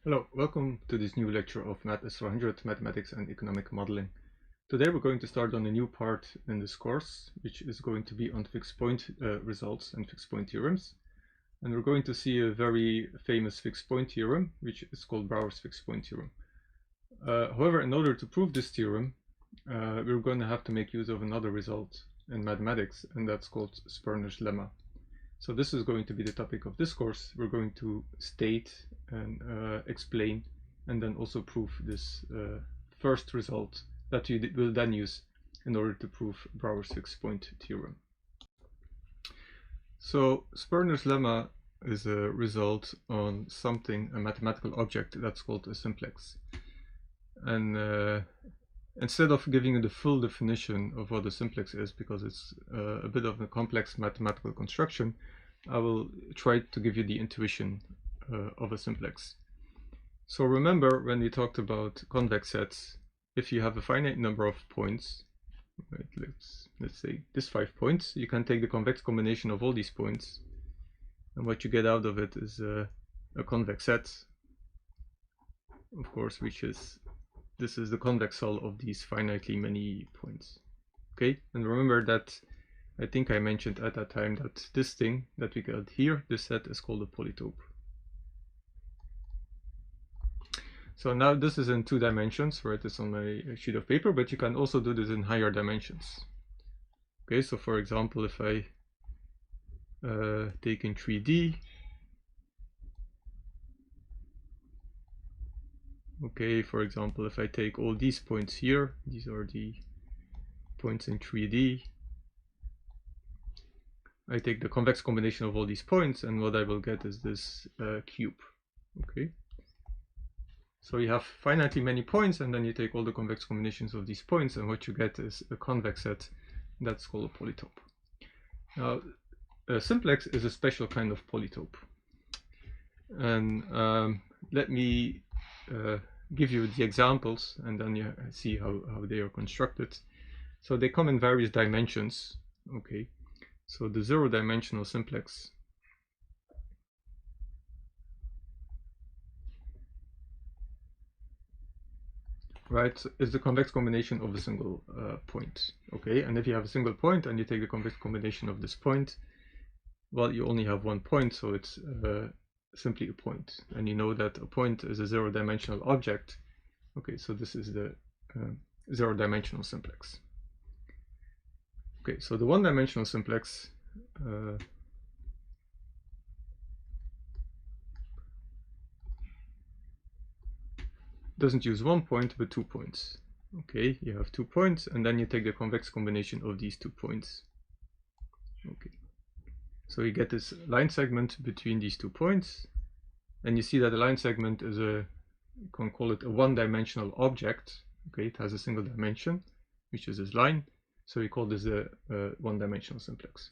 Hello, welcome to this new lecture of Math-S400, Mathematics and Economic Modeling. Today we're going to start on a new part in this course, which is going to be on fixed point results and fixed point theorems. And we're going to see a very famous fixed point theorem, which is called Brouwer's fixed point theorem. However, in order to prove this theorem, we're going to have to make use of another result in mathematics, and that's called Sperner's lemma. So this is going to be the topic of this course. We're going to state and explain and then also prove this first result that we will then use in order to prove Brouwer's fixed point theorem. So Sperner's lemma is a result on something, a mathematical object that's called a simplex. And instead of giving you the full definition of what a simplex is, because it's a bit of a complex mathematical construction, I will try to give you the intuition of a simplex. So remember when we talked about convex sets, if you have a finite number of points, right, let's say this 5 points, you can take the convex combination of all these points, and what you get out of it is a convex set, of course, which is this is the convex hull of these finitely many points. Okay, and remember that I think I mentioned at that time that this thing that we got here, this set, is called a polytope. So now this is in 2 dimensions, right? It's on my sheet of paper, but you can also do this in higher dimensions. Okay, so for example, if I take in 3D, okay, for example, if I take all these points here, these are the points in 3D, I take the convex combination of all these points, and what I will get is this cube. Okay, so you have finitely many points, and then you take all the convex combinations of these points, and what you get is a convex set that's called a polytope. Now, a simplex is a special kind of polytope, and let me give you the examples, and then you see how they are constructed. So they come in various dimensions. Okay, so the 0-dimensional simplex right is the convex combination of a single point. Okay, and if you have a single point and you take the convex combination of this point, well, you only have one point, so it's simply a point, and you know that a point is a 0-dimensional object. Okay, so this is the 0-dimensional simplex. Okay, so the 1-dimensional simplex doesn't use 1 point but 2 points. Okay, you have 2 points, and then you take the convex combination of these 2 points. Okay, so you get this line segment between these 2 points, and you see that the line segment is you can call it a 1-dimensional object. Okay, it has a single dimension, which is this line, so we call this a 1-dimensional simplex.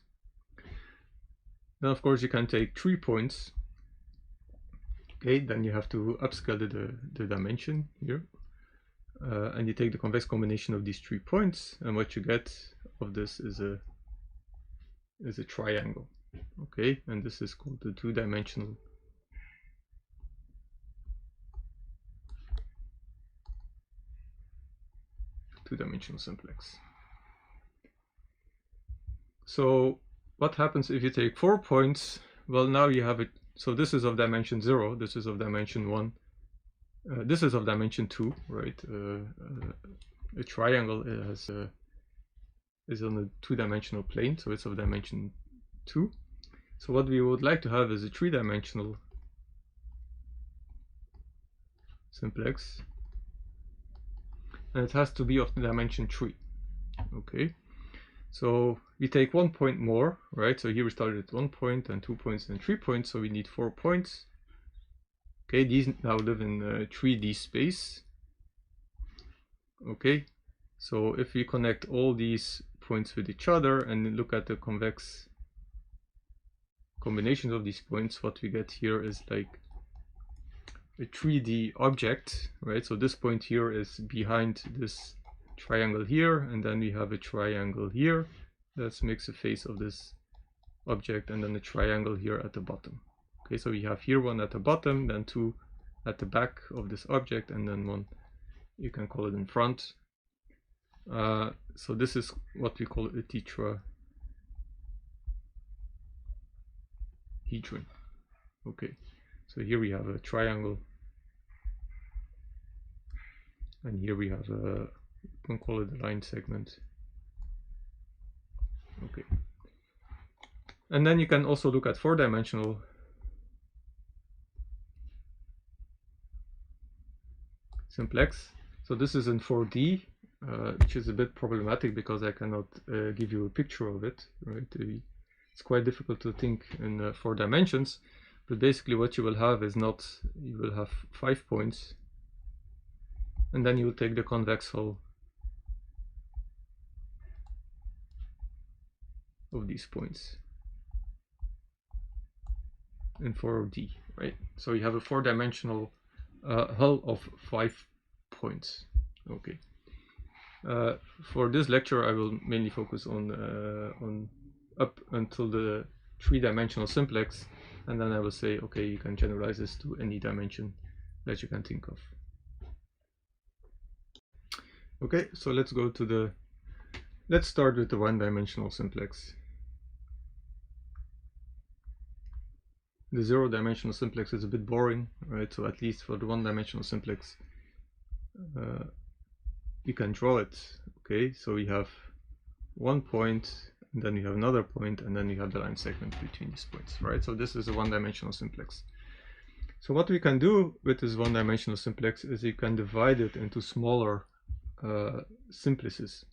Then of course you can take 3 points. Okay, then you have to upscale the dimension here, and you take the convex combination of these 3 points, and what you get of this is a triangle. Okay, and this is called the 2-dimensional simplex. So what happens if you take 4 points? Well, now you have it. So this is of dimension 0, this is of dimension 1, this is of dimension 2, right? A triangle is on a 2-dimensional plane, so it's of dimension 2. So what we would like to have is a 3-dimensional simplex, and it has to be of the dimension 3. Okay, so we take 1 point more, right? So here we started at 1 point and 2 points and 3 points, so we need 4 points. Okay, these now live in 3D space. Okay, so if we connect all these points with each other and look at the convex combinations of these points, what we get here is like a 3D object, right? So this point here is behind this triangle here, and then we have a triangle here that makes a face of this object, and then a triangle here at the bottom. Okay, so we have here one at the bottom, then 2 at the back of this object, and then one you can call it in front. So this is what we call a tetrahedron. Okay, so here we have a triangle, and here we have a, you can call it a line segment. Okay, and then you can also look at four-dimensional simplex. So this is in 4D, which is a bit problematic because I cannot give you a picture of it, right? It's quite difficult to think in 4 dimensions, but basically what you will have is not, you will have 5 points, and then you will take the convex hull of these points in 4D, right? So you have a 4-dimensional hull of 5 points. Okay. For this lecture, I will mainly focus on up until the 3-dimensional simplex, and then I will say, okay, you can generalize this to any dimension that you can think of. Okay, so let's go to the, let's start with the 1-dimensional simplex. The 0-dimensional simplex is a bit boring, right? So at least for the 1-dimensional simplex, you can draw it. Okay, so we have 1 point, and then you have another point, and then you have the line segment between these points, right? So this is a 1-dimensional simplex. So what we can do with this 1-dimensional simplex is you can divide it into smaller simplices.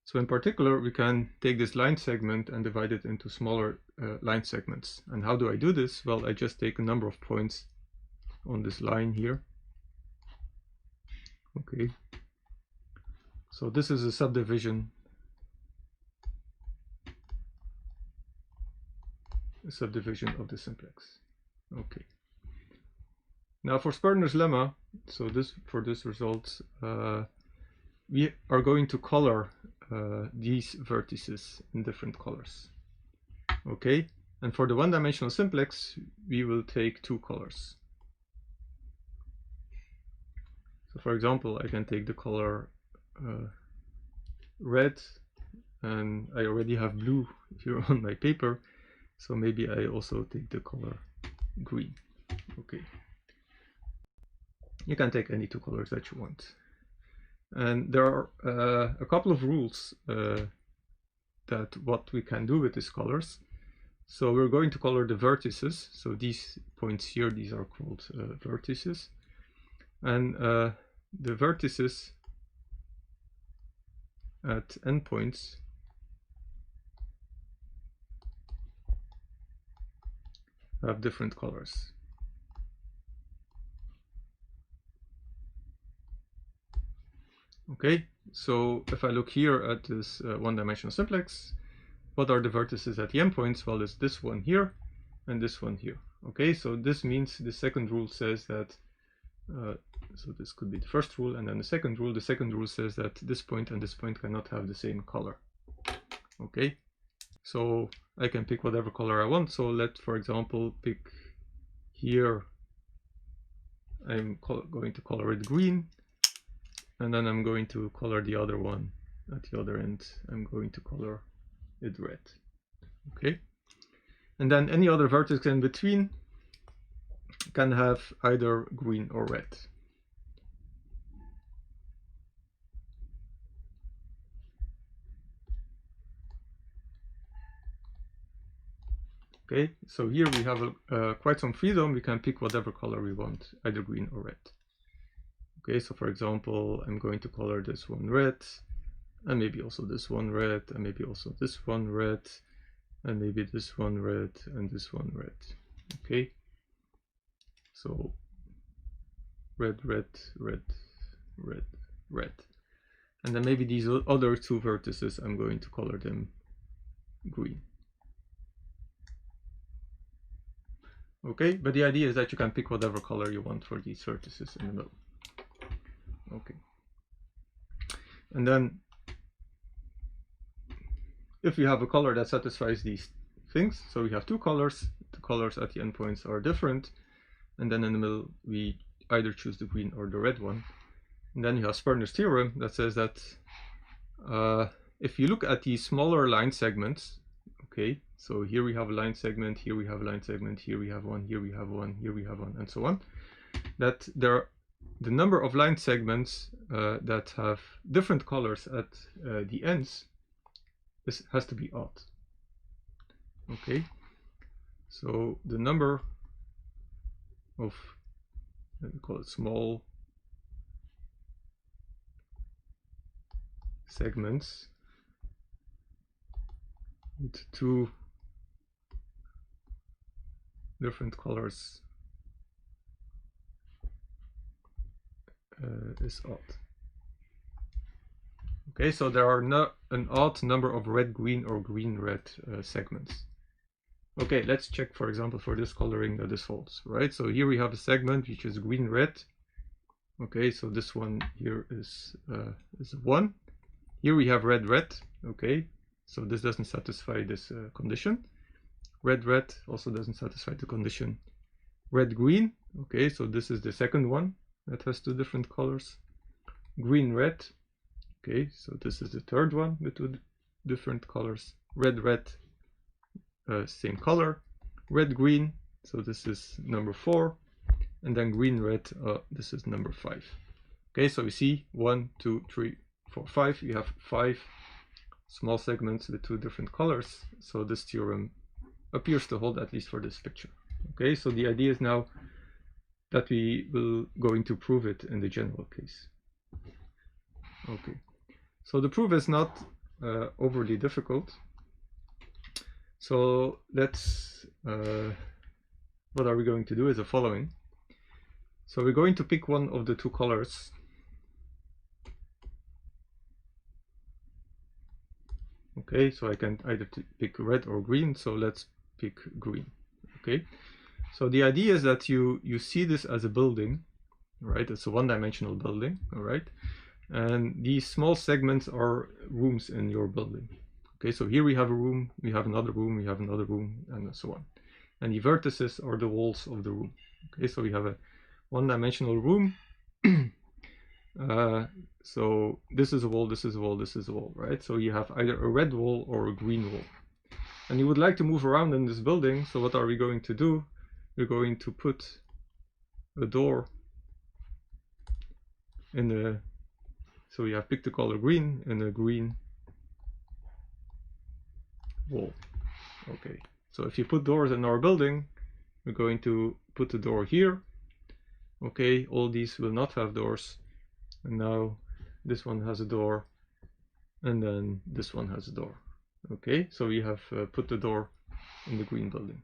So in particular, we can take this line segment and divide it into smaller line segments. And how do I do this? Well, I just take a number of points on this line here. Okay. So this is a subdivision. A subdivision of the simplex. Okay. Now for Sperner's lemma, so this, for this result, we are going to color these vertices in different colors. Okay, and for the 1-dimensional simplex, we will take 2 colors. So for example, I can take the color red, and I already have blue here on my paper, so maybe I also take the color green. Okay, you can take any 2 colors that you want. And there are a couple of rules that what we can do with these colors. So we're going to color the vertices. So these points here, these are called vertices. And the vertices at endpoints have different colors. Okay, so if I look here at this 1-dimensional simplex, what are the vertices at the endpoints? Well, it's this one here and this one here. Okay, so this means the second rule says that, so this could be the first rule, and then the second rule says that this point and this point cannot have the same color. Okay, so I can pick whatever color I want. So let, for example, pick here, I'm going to color it green. And then I'm going to color the other one at the other end. I'm going to color it red. Okay. And then any other vertex in between can have either green or red. Okay, so here we have quite some freedom. We can pick whatever color we want, either green or red. Okay, so for example, I'm going to color this one red, and maybe also this one red, and maybe also this one red, and maybe this one red, and this one red. Okay, so red, red, red, red, red. And then maybe these other 2 vertices, I'm going to color them green. Okay, but the idea is that you can pick whatever color you want for these vertices in the middle. Okay, and then if you have a color that satisfies these things, so we have 2 colors, the colors at the endpoints are different, and then in the middle we either choose the green or the red one. And then you have Sperner's theorem that says that if you look at these smaller line segments, okay, so here we have a line segment, here we have a line segment, here we have one, here we have one, here we have one, and so on, that the number of line segments that have different colors at the ends has to be odd. Okay, so the number of, let me call it small segments with two different colors is odd. Okay, so there are an odd number of red-green or green-red segments. Okay, let's check, for example, for this coloring that this holds, right? So here we have a segment which is green-red. Okay, so this one here is 1. Here we have red-red. Okay, so this doesn't satisfy this condition. Red-red also doesn't satisfy the condition. Red-green. Okay, so this is the second one that has two different colors. Green-red. Okay, so this is the third one with two different colors. Red-red, same color. Red-green, so this is number 4. And then green-red, this is number 5. Okay, so we see 1, 2, 3, 4, 5. You have 5 small segments with two different colors. So this theorem appears to hold, at least for this picture. Okay, so the idea is now that we will going to prove it in the general case. Okay, so the proof is not overly difficult. So let's, what are we going to do is the following. So we're going to pick one of the two colors. Okay, so I can either pick red or green, so let's pick green. Okay, so the idea is that you see this as a building, right? It's a one-dimensional building, all right? And these small segments are rooms in your building. Okay, so here we have a room, we have another room, we have another room, and so on. And the vertices are the walls of the room. Okay, so we have a one-dimensional room. So this is a wall, this is a wall, this is a wall, right? So you have either a red wall or a green wall. And you would like to move around in this building, so what are we going to do? We're going to put a door in the, so we have picked the color green in a green wall. Okay, so if you put doors in our building, we're going to put the door here. Okay, all these will not have doors. And now this one has a door, and then this one has a door. Okay, so we have put the door in the green building.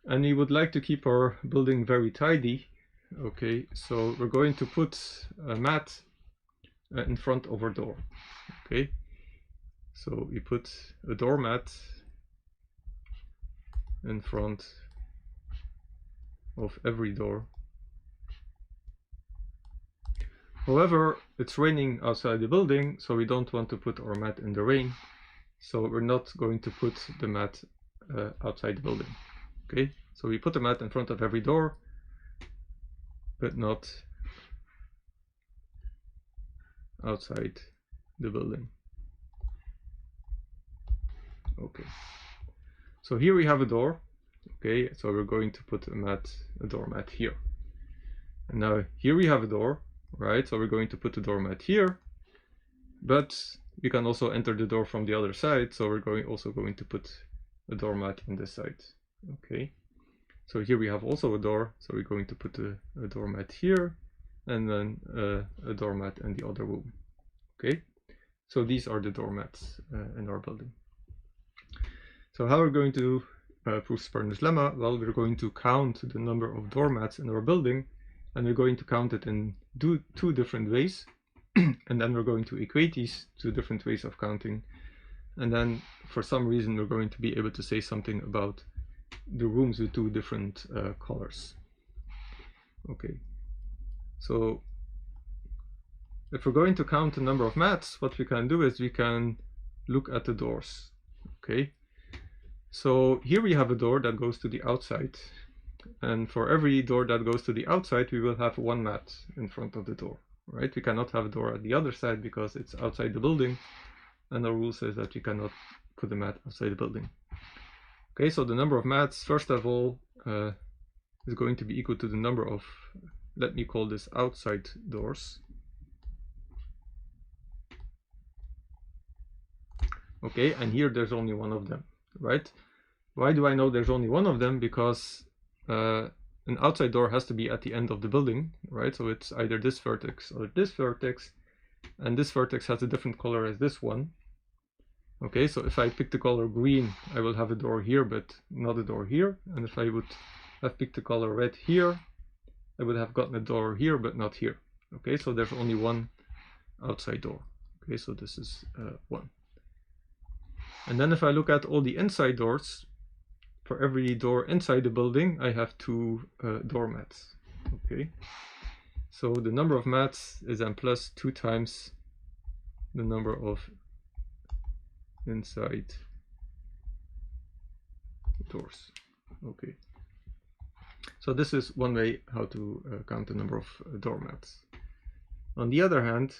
And we would like to keep our building very tidy. Okay, so we're going to put a mat in front of our door. Okay, so we put a doormat in front of every door. However, it's raining outside the building, so we don't want to put our mat in the rain. So we're not going to put the mat outside the building. Okay, so we put the mat in front of every door, but not outside the building. Okay, so here we have a door. Okay, so we're going to put a doormat here. And now here we have a door. Right, so we're going to put the doormat here, but you can also enter the door from the other side, so we're also going to put a doormat on this side. Okay, so here we have also a door, so we're going to put a doormat here, and then a doormat in the other room. Okay, so these are the doormats in our building. So how are we going to prove Sperner's lemma? Well, we're going to count the number of doormats in our building, and we're going to count it in two different ways. And then we're going to equate these two different ways of counting. And then for some reason, we're going to be able to say something about the rooms with two different colors. Okay, so if we're going to count the number of mats, what we can do is we can look at the doors. Okay, so here we have a door that goes to the outside. and for every door that goes to the outside, we will have one mat in front of the door, right? We cannot have a door at the other side because it's outside the building, and our rule says that we cannot put a mat outside the building. Okay, so the number of mats, first of all, is going to be equal to the number of, let me call this outside doors. Okay, and here there's only one of them, right? Why do I know there's only one of them? Because an outside door has to be at the end of the building, right? So it's either this vertex or this vertex, and this vertex has a different color as this one. Okay, so if I pick the color green, I will have a door here, but not a door here. And if I would have picked the color red here, I would have gotten a door here, but not here. Okay, so there's only one outside door. Okay, so this is 1. And then if I look at all the inside doors, for every door inside the building, I have 2 door mats. Okay, so the number of mats is then plus 2 times the number of inside doors. Okay, so this is one way how to count the number of door mats. On the other hand,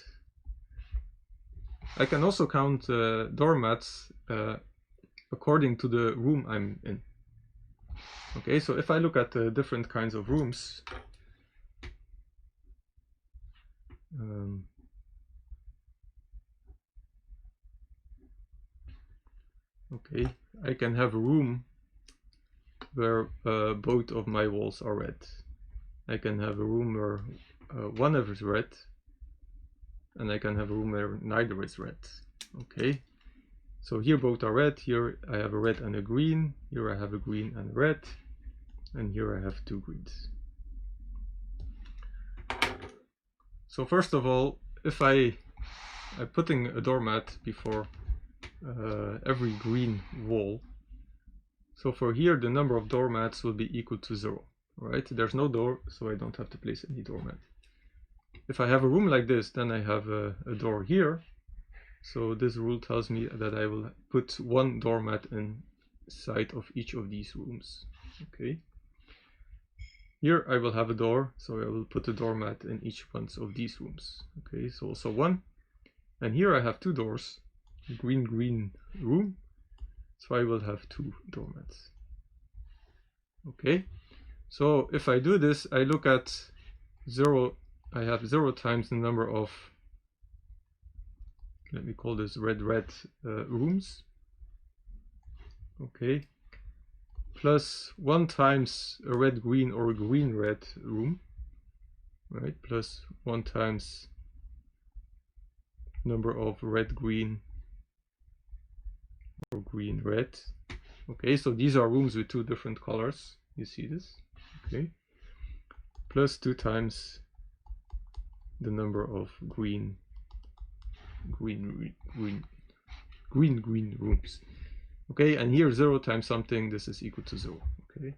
I can also count door mats according to the room I'm in. Okay, so if I look at the different kinds of rooms, okay, I can have a room where both of my walls are red. I can have a room where one of is red, and I can have a room where neither is red. Okay, so here both are red. Here I have a red and a green. Here I have a green and a red, and here I have 2 greens. So first of all, if I'm putting a doormat before every green wall, so for here the number of doormats will be equal to 0, right? There's no door, so I don't have to place any doormat. If I have a room like this, then I have a door here. So this rule tells me that I will put 1 doormat inside of each of these rooms. Okay. Here I will have a door, so I will put a doormat in each one of these rooms. Okay, so also 1. And here I have 2 doors, green room, so I will have 2 doormats. Okay, so if I do this, I look at 0, I have 0 times the number of, let me call this red rooms. Okay, plus 1 times a red-green or a green-red room, right? Plus 1 times number of red-green or green-red. Okay, so these are rooms with 2 different colors. You see this? Okay, plus 2 times the number of green rooms. Okay, and here 0 times something, this is equal to 0. Okay,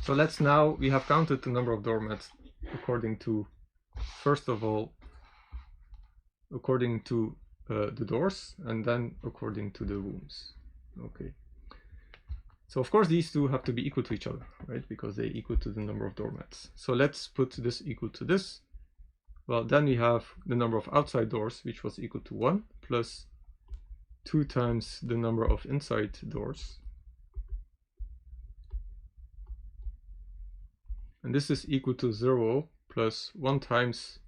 so let's now, we have counted the number of doormats according to, first of all, according to the doors, and then according to the rooms. Okay, so of course these two have to be equal to each other, right? Because they equal to the number of doormats. So let's put this equal to this. Well, then we have the number of outside doors, which was equal to 1, plus 2 times the number of inside doors. And this is equal to 0 plus 1 times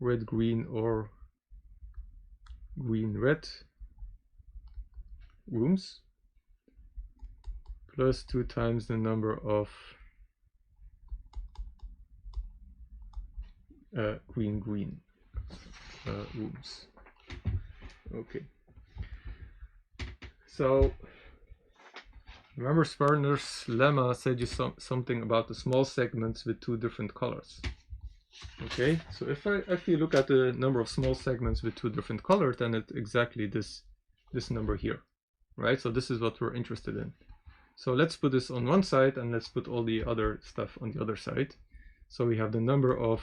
red-green or green-red rooms, plus 2 times the number of green-green rooms. Okay, so remember Sperner's lemma said you something about the small segments with 2 different colors. Okay, so if you look at the number of small segments with 2 different colors, then it's exactly this number here, right? So this is what we're interested in. So let's put this on one side and let's put all the other stuff on the other side. So we have the number of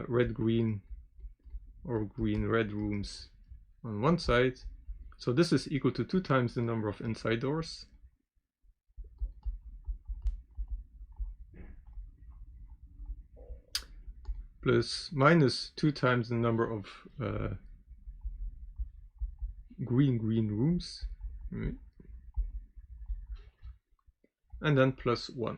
red-green or green-red rooms on one side, So this is equal to 2 times the number of inside doors plus minus 2 times the number of green rooms, right? And then plus 1.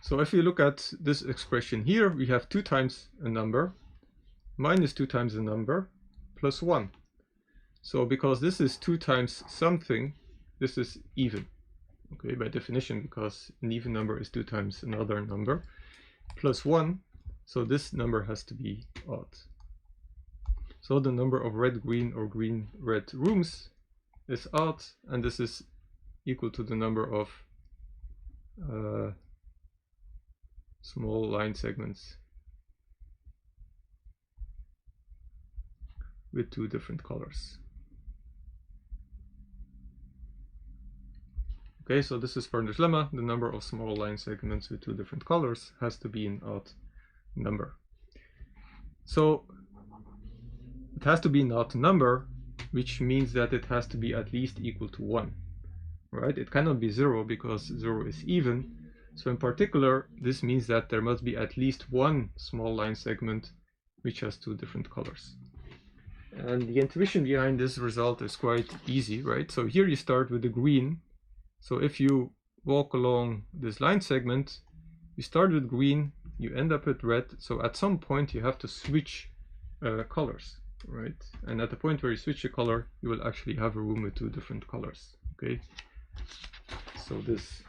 So if you look at this expression here, we have 2 times a number minus 2 times a number plus 1. So because this is 2 times something, this is even, okay, by definition, because an even number is 2 times another number, plus 1, so this number has to be odd. So the number of red-green or green-red rooms is odd, and this is equal to the number of small line segments with 2 different colors. Okay, so this is Sperner's lemma. The number of small line segments with 2 different colors has to be an odd number. So it has to be an odd number, which means that it has to be at least equal to 1, right? It cannot be 0 because 0 is even. So in particular, this means that there must be at least one small line segment which has 2 different colors. And the intuition behind this result is quite easy, right? So here you start with the green. So if you walk along this line segment, you start with green, you end up with red. So at some point you have to switch colors, right? And at the point where you switch the color, you will actually have a room with 2 different colors, okay? So this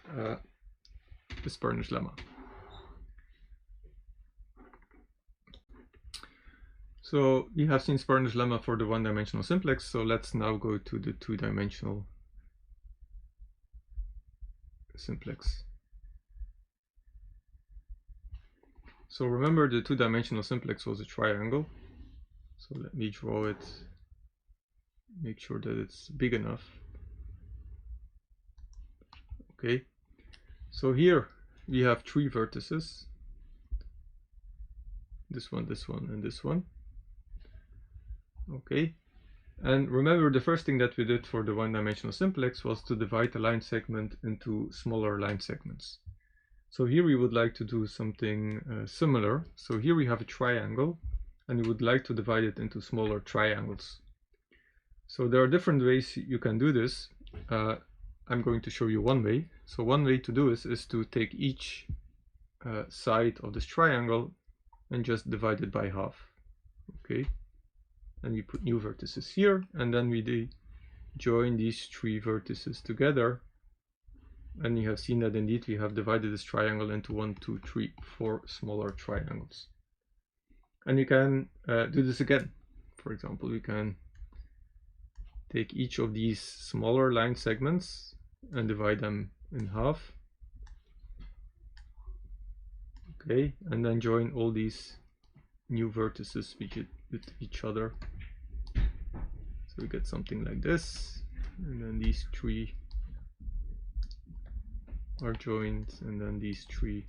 is Sperner's lemma. So we have seen Sperner's lemma for the one-dimensional simplex, so let's now go to the two-dimensional simplex. So remember, the two-dimensional simplex was a triangle. So let me draw it, make sure that it's big enough. Okay, so here we have 3 vertices. This one, and this one. Okay, and remember, the first thing that we did for the one-dimensional simplex was to divide the line segment into smaller line segments. So here we would like to do something similar. So here we have a triangle, and we would like to divide it into smaller triangles. So there are different ways you can do this. I'm going to show you one way. So one way to do this is to take each side of this triangle and just divide it by half. Okay, and we put new vertices here, and then we join these 3 vertices together, and you have seen that indeed we have divided this triangle into 1, 2, 3, 4 smaller triangles. And you can do this again. For example, we can take each of these smaller line segments and divide them in half. Okay, and then join all these new vertices with each other. So we get something like this, and then these 3 are joined, and then these 3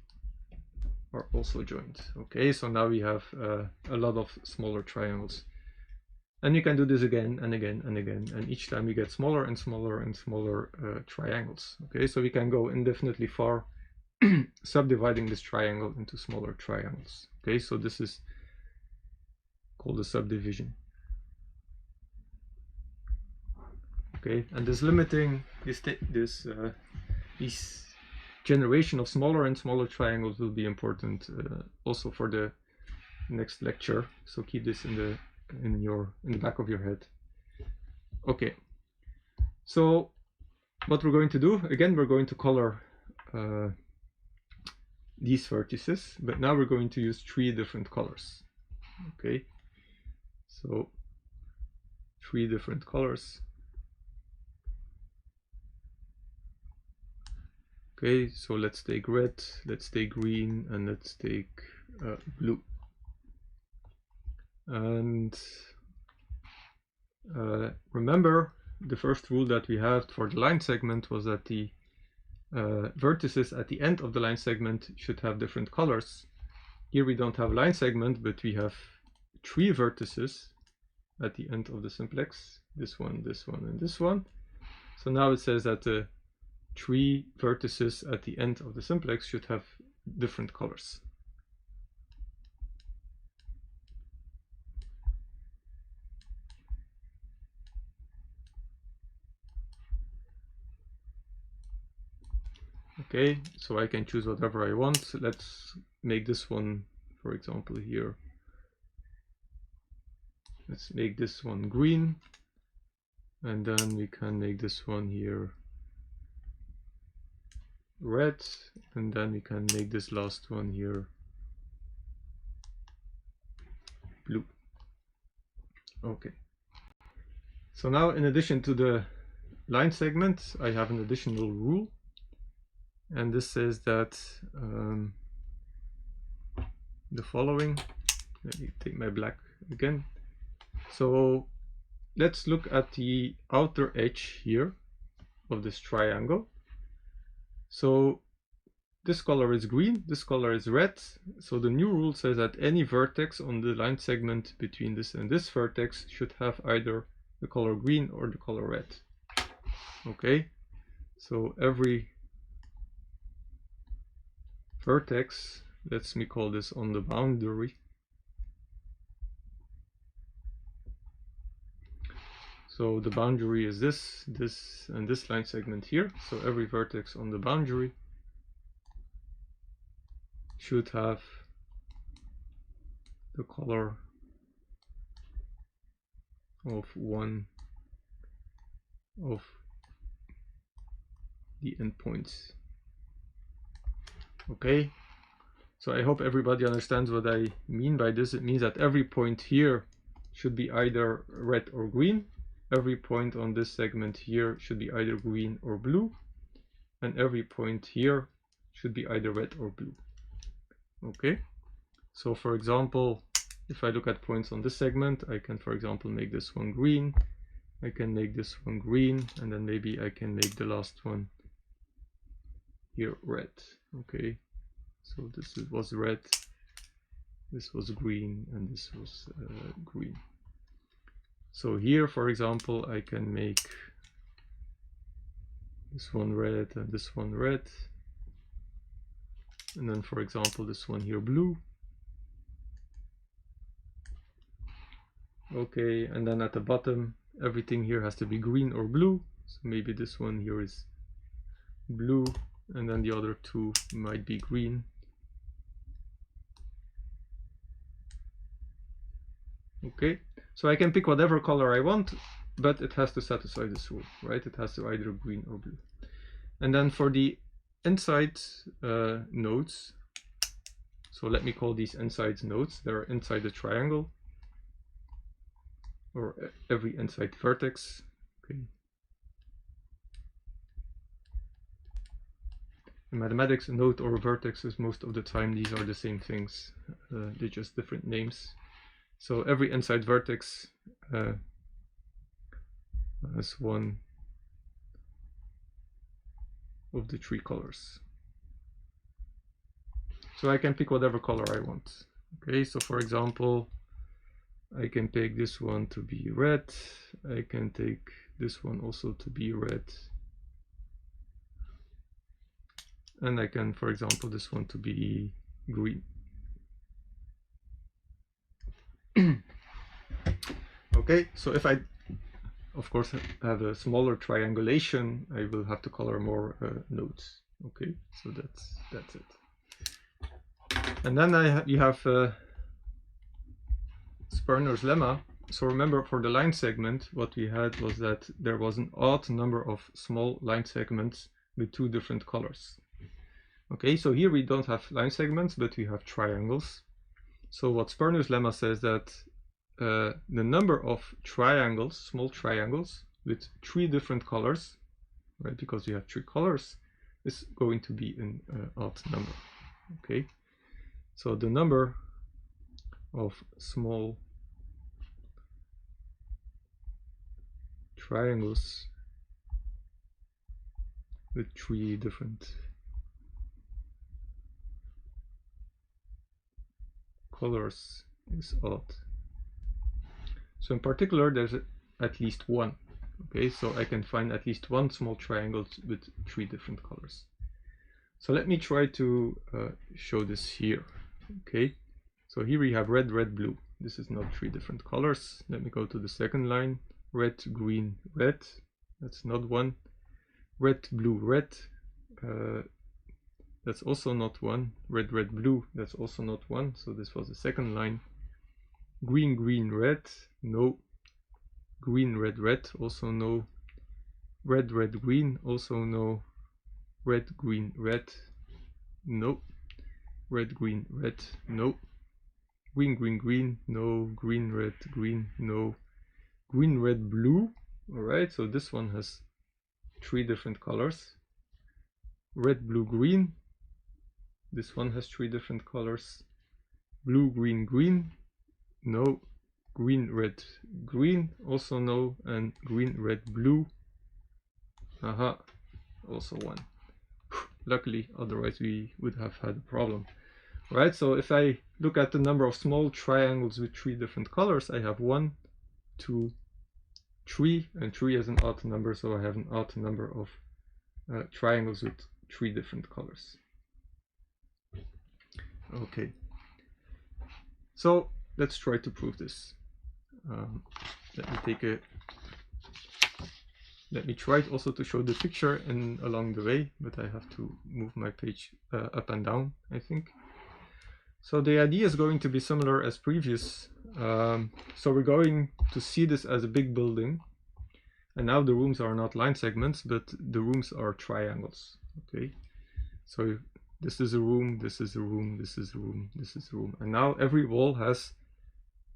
are also joined. Okay, so now we have a lot of smaller triangles. And you can do this again and again and again, and each time you get smaller and smaller and smaller triangles. Okay, so we can go indefinitely far subdividing this triangle into smaller triangles. Okay, so this is called a subdivision. Okay, and this limiting, this generation of smaller and smaller triangles will be important also for the next lecture. So keep this in the back of your head. Okay, so what we're going to do, again, we're going to color these vertices, but now we're going to use 3 different colors. Okay, so 3 different colors. Okay, so let's take red, let's take green, and let's take blue. And remember, the first rule that we had for the line segment was that the vertices at the end of the line segment should have different colors. Here we don't have a line segment, but we have 3 vertices, at the end of the simplex, this one, and this one. So now it says that the 3 vertices at the end of the simplex should have different colors. Okay, so I can choose whatever I want. Let's make this one, for example, here. Let's make this one green, and then we can make this one here red, and then we can make this last one here blue. Okay. So now, in addition to the line segment, I have an additional rule, and this says that the following. Let me take my black again. So let's look at the outer edge here of this triangle. So this color is green, this color is red. So the new rule says that any vertex on the line segment between this and this vertex should have either the color green or the color red. Okay, so every vertex, let me call this on the boundary. So the boundary is this, and this line segment here. So every vertex on the boundary should have the color of one of the endpoints. Okay, so I hope everybody understands what I mean by this. It means that every point here should be either red or green. Every point on this segment here should be either green or blue, and every point here should be either red or blue. Okay, so for example, if I look at points on this segment, I can, for example, make this one green, I can make this one green, and then maybe I can make the last one here red. Okay, so this was red, this was green, and this was green. So here, for example, I can make this one red and this one red, and then, for example, this one here blue. Okay, and then at the bottom, everything here has to be green or blue. So maybe this one here is blue, and then the other two might be green. Okay, so I can pick whatever color I want, but it has to satisfy this rule, right? It has to either green or blue. And then for the inside nodes, so let me call these inside nodes. They're inside the triangle, or every inside vertex. Okay. In mathematics, a node or a vertex is most of the time these are the same things. They're just different names. So every inside vertex has one of the 3 colors. So I can pick whatever color I want. Okay, so for example, I can pick this one to be red. I can take this one also to be red. And I can, for example, this one to be green. Okay, so if I, of course, have a smaller triangulation, I will have to color more nodes. Okay, so that's it. And then you have Sperner's lemma. So remember, for the line segment, what we had was that there was an odd number of small line segments with 2 different colors. Okay, so here we don't have line segments, but we have triangles. So what Sperner's lemma says that the number of triangles, small triangles with 3 different colors, right? Because we have 3 colors, is going to be an odd number. Okay, so the number of small triangles with 3 different colors is odd. So in particular, there's at least one. Okay, so I can find at least one small triangle with 3 different colors. So let me try to show this here. Okay, so here we have red, red, blue. This is not 3 different colors. Let me go to the second line. Red, green, red. That's not one. Red, blue, red. That's also not one. Red, red, blue. That's also not one. So this was the second line. Green, green, red. No. Green, red, red. Also no. Red, red, green. Also no. Red, green, red. No. Red, green, red. No. Green, green, green. No. Green, red, green. No. Green, red, blue. Alright, so this one has 3 different colors. Red, blue, green. This one has 3 different colors. Blue, green, green. No. Green, red, green. Also no. And green, red, blue. Aha. Also one. Luckily, otherwise we would have had a problem. Right, so if I look at the number of small triangles with 3 different colors, I have 1, 2, 3, and 3 is an odd number, so I have an odd number of triangles with 3 different colors. Okay, so let's try to prove this. Let me try also to show the picture along the way, but I have to move my page up and down, I think. So the idea is going to be similar as previous. So we're going to see this as a big building, and now the rooms are not line segments, but the rooms are triangles. Okay, so this is a room, this is a room, this is a room, this is a room, and now every wall has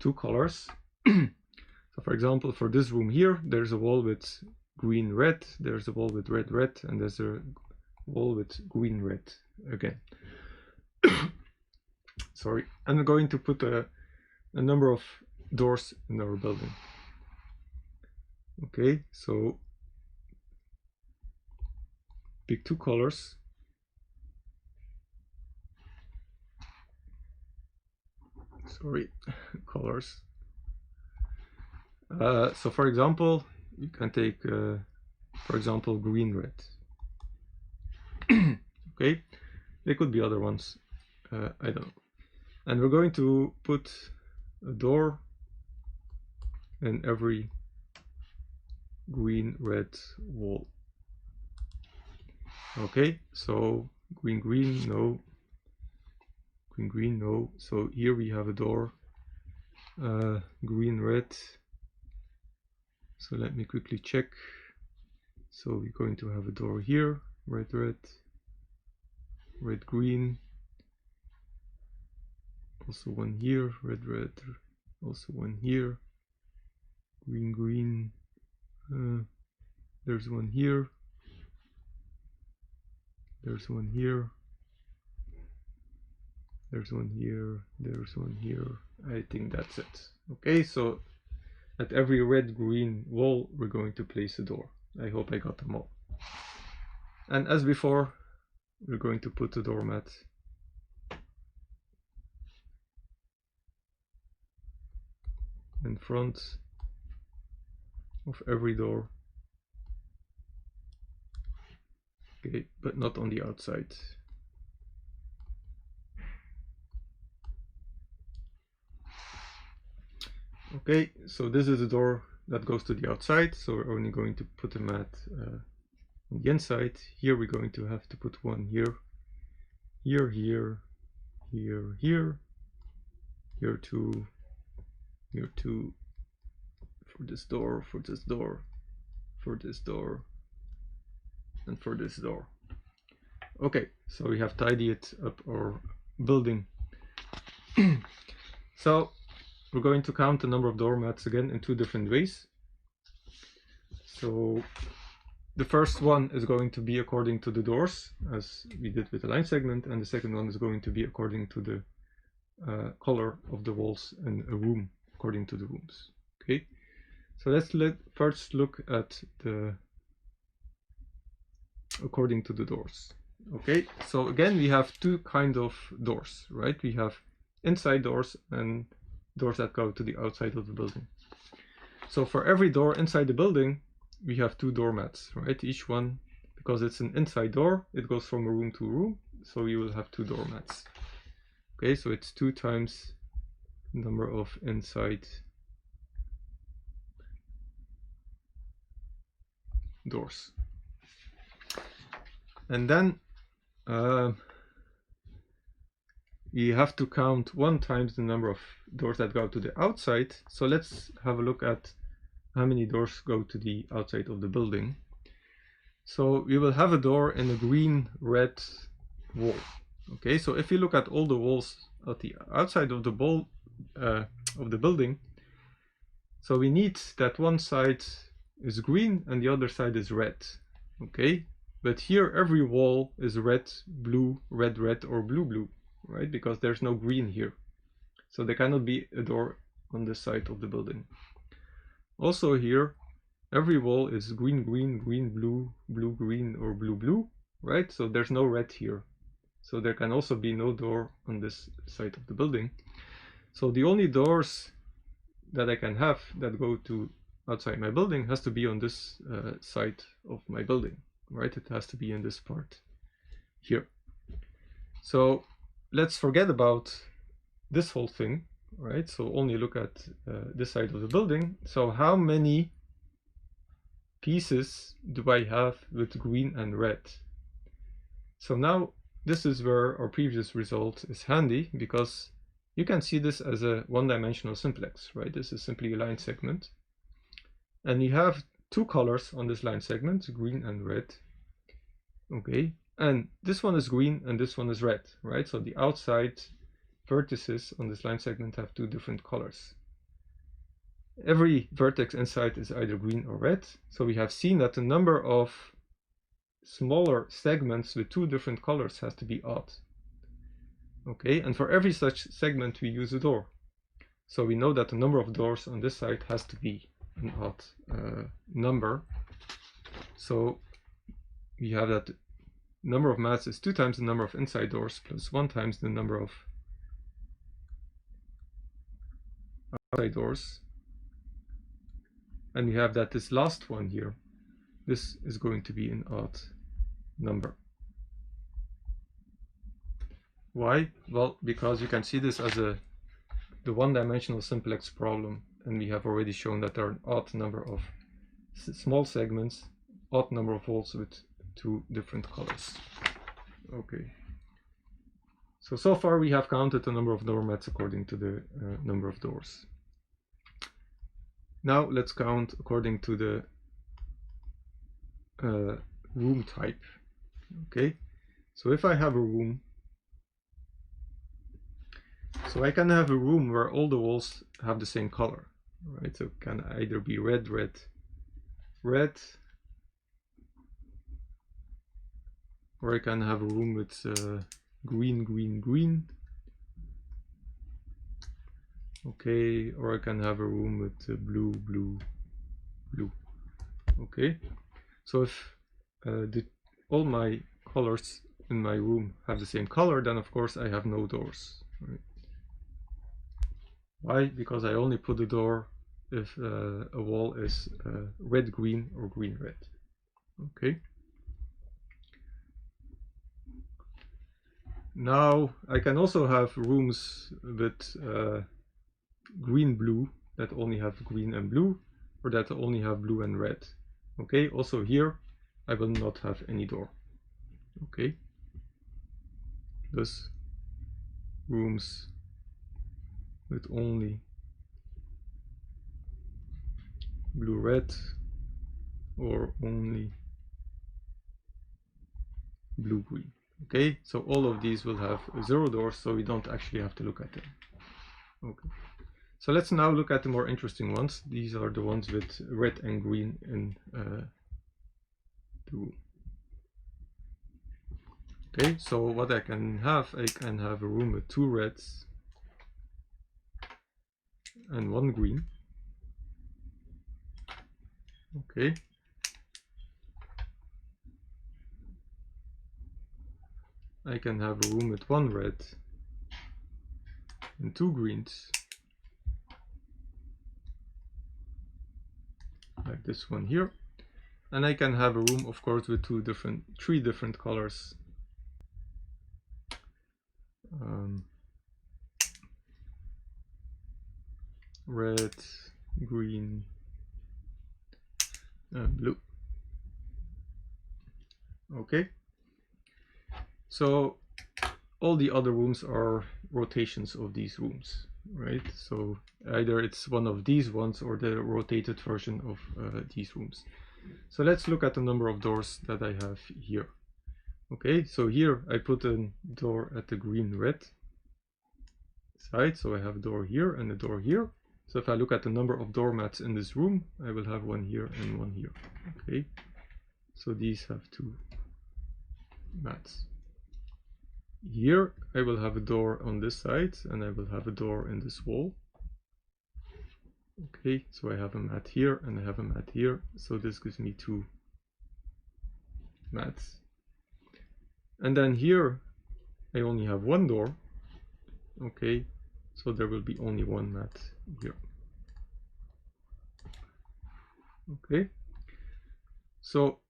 2 colors. So for example, for this room here, there's a wall with green, red, there's a wall with red, red, and there's a wall with green, red again. Sorry, I'm going to put a number of doors in our building. Okay, so pick 2 colors. Sorry, colors. So for example, you can take, for example, green, red. Okay, there could be other ones. I don't know. And we're going to put a door in every green, red wall. Okay, so green, green, no. Green, green, no. So here we have a door, green, red. So let me quickly check. So we're going to have a door here, red, red, red, green. Also one here, red, red. Also one here, green, green. There's one here. There's one here. There's one here. There's one here. I think that's it. Okay, so at every red, green wall, we're going to place a door. I hope I got them all. And as before, we're going to put the doormat in front of every door. Okay, but not on the outside. Okay, so this is a door that goes to the outside, so we're only going to put a mat on the inside. Here we're going to have to put one here, here, here, here, here, here two, for this door, for this door, for this door, and for this door. Okay, so we have tidied up our building. So we're going to count the number of doormats again in 2 different ways. So the first one is going to be according to the doors, as we did with the line segment, and the second one is going to be according to the color of the walls in a room, according to the rooms. Okay, so let's first look at the according to the doors. Okay, so again we have 2 kinds of doors, right? We have inside doors and doors that go to the outside of the building. So for every door inside the building, we have 2 doormats, right? Each one, because it's an inside door, it goes from a room to a room, so you will have 2 doormats. Okay, so it's 2 times the number of inside doors. And then you have to count 1 times the number of doors that go to the outside. So let's have a look at how many doors go to the outside of the building. So we will have a door in a green-red wall. Okay, so if you look at all the walls at the outside of the building, so we need that one side is green and the other side is red. Okay, but here every wall is red, blue, red, red, or blue, blue, right? Because there's no green here. So there cannot be a door on this side of the building. Also here, every wall is green, green, green, blue, blue, green, or blue, blue, right? So there's no red here. So there can also be no door on this side of the building. So the only doors that I can have that go to outside my building has to be on this side of my building, right? It has to be in this part here. So let's forget about this whole thing, right? So only look at this side of the building. So how many pieces do I have with green and red? So now this is where our previous result is handy, because you can see this as a one-dimensional simplex, right? This is simply a line segment. And you have 2 colors on this line segment, green and red. Okay, and this one is green and this one is red, right? So the outside vertices on this line segment have 2 different colors. Every vertex inside is either green or red. So we have seen that the number of smaller segments with 2 different colors has to be odd. Okay, and for every such segment we use a door. So we know that the number of doors on this side has to be an odd number. So we have that number of mats is 2 times the number of inside doors plus 1 times the number of outside doors. And we have that this last one here, this is going to be an odd number. Why? Well, because you can see this as the one-dimensional simplex problem, and we have already shown that there are an odd number of small segments, odd number of walls with 2 different colors. Okay. So far we have counted the number of doormats according to the number of doors. Now let's count according to the room type. Okay, so if I have a room, so I can have a room where all the walls have the same color, right? So it can either be red, red, red, or I can have a room with green, green, green. Okay, or I can have a room with blue, blue, blue. Okay, so if all my colors in my room have the same color, then of course I have no doors. Right? Why? Because I only put a door if a wall is red, green, or green, red. Okay. Now I can also have rooms with green, blue, that only have green and blue, or that only have blue and red. Okay, also here I will not have any door. Okay, thus rooms with only blue, red, or only blue, green. Okay, so all of these will have 0 doors, so we don't actually have to look at them. Okay, so let's now look at the more interesting ones. These are the ones with red and green in the room. Okay, so what I can have a room with 2 reds and 1 green. Okay. I can have a room with 1 red and 2 greens. like this one here. And I can have a room, of course, with three different colors. Red, green, blue. Okay. So all the other rooms are rotations of these rooms, right? So either it's one of these ones or the rotated version of these rooms. So let's look at the number of doors that I have here. Okay, so here I put a door at the green-red side, so I have a door here and a door here. So if I look at the number of doormats in this room, I will have one here and one here. Okay, so these have 2 mats. Here I will have a door on this side and I will have a door in this wall. Okay, so I have a mat here and I have a mat here, so this gives me 2 mats. And then here I only have one door. Okay, so there will be only one mat here. Okay, so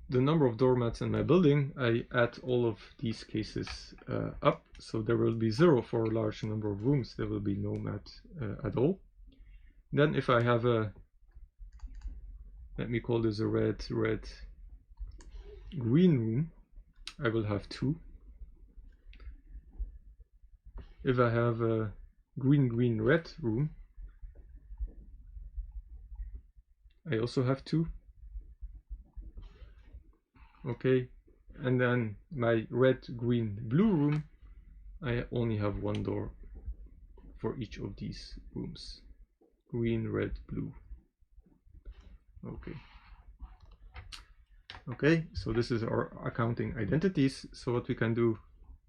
the number of doormats in my building, I add all of these cases up, so there will be 0 for a large number of rooms. There will be no mat at all. Then if I have a, let me call this a red, green room, I will have 2. If I have a green, red room, I also have 2. Okay, and then my red, green, blue room, I only have one door for each of these rooms. Green, red, blue. Okay. Okay, so this is our accounting identities. So what we can do,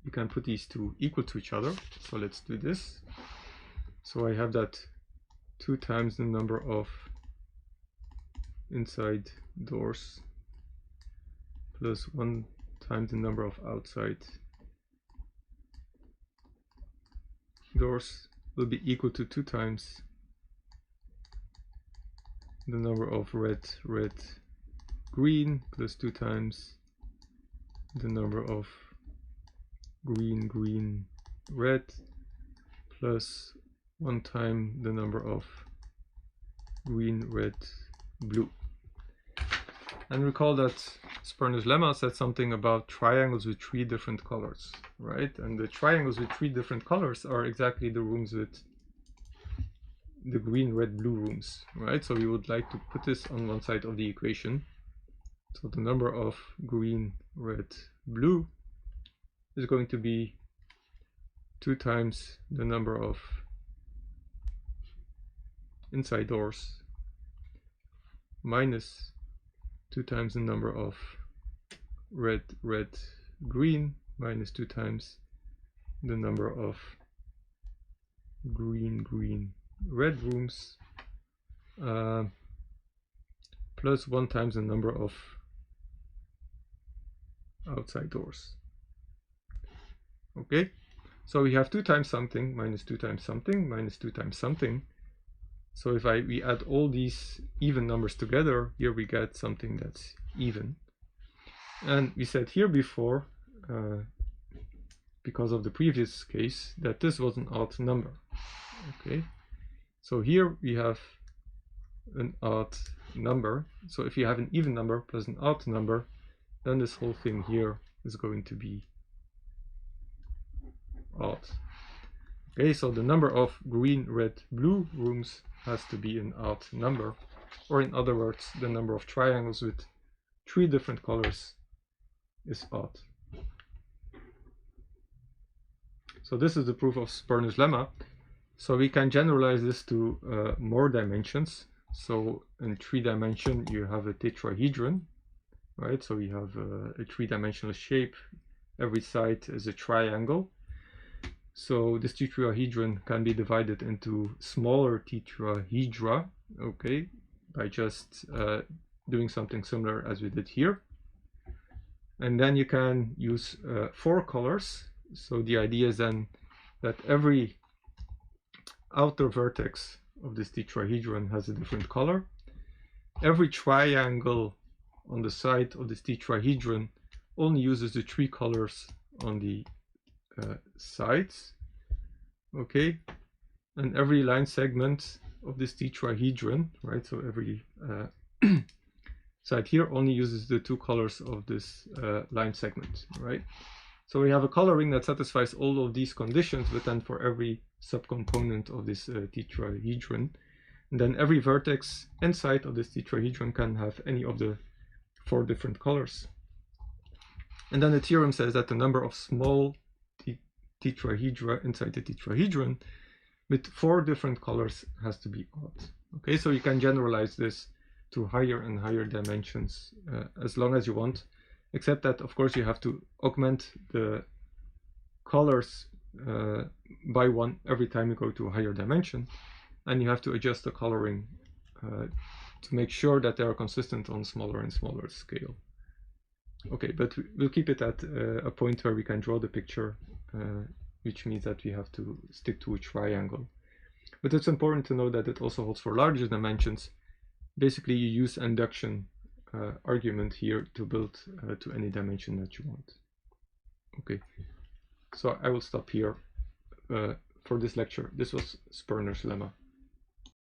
we can put these two equal to each other. So let's do this. So I have that 2 times the number of inside doors plus 1 times the number of outside doors will be equal to 2 times the number of red, green plus 2 times the number of green, red plus 1 time the number of green, red, blue. And recall that Sperner's lemma said something about triangles with 3 different colors, right? And the triangles with 3 different colors are exactly the rooms with the green, red, blue rooms, right? So we would like to put this on one side of the equation. So the number of green, red, blue is going to be 2 times the number of inside doors minus 2 times the number of red, green minus 2 times the number of green, red rooms plus 1 times the number of outside doors. Okay, so we have 2 times something minus 2 times something minus 2 times something. So if we add all these even numbers together, here we get something that's even. And we said here before, because of the previous case, that this was an odd number. Okay, so here we have an odd number. So if you have an even number plus an odd number, then this whole thing here is going to be odd. Okay, so the number of green, red, blue rooms has to be an odd number, or in other words, the number of triangles with 3 different colors is odd. So this is the proof of Sperner's lemma. So we can generalize this to more dimensions. So in 3 dimension you have a tetrahedron, right? So we have a 3-dimensional shape. Every side is a triangle. So this tetrahedron can be divided into smaller tetrahedra, okay, by just doing something similar as we did here. And then you can use 4 colors. So the idea is then that every outer vertex of this tetrahedron has a different color. every triangle on the side of this tetrahedron only uses the 3 colors on the sides. Okay, and every line segment of this tetrahedron, right? So every side here only uses the 2 colors of this line segment, right? So we have a coloring that satisfies all of these conditions, but then for every subcomponent of this tetrahedron. And then every vertex inside of this tetrahedron can have any of the 4 different colors. And then the theorem says that the number of small tetrahedra inside the tetrahedron with 4 different colors has to be odd. Okay, so you can generalize this to higher and higher dimensions as long as you want, except that of course you have to augment the colors by 1 every time you go to a higher dimension, and you have to adjust the coloring to make sure that they are consistent on smaller and smaller scale. Okay, but we'll keep it at a point where we can draw the picture, which means that we have to stick to a triangle. But it's important to know that it also holds for larger dimensions. Basically, you use induction argument here to build to any dimension that you want. Okay, so I will stop here for this lecture. This was Sperner's lemma.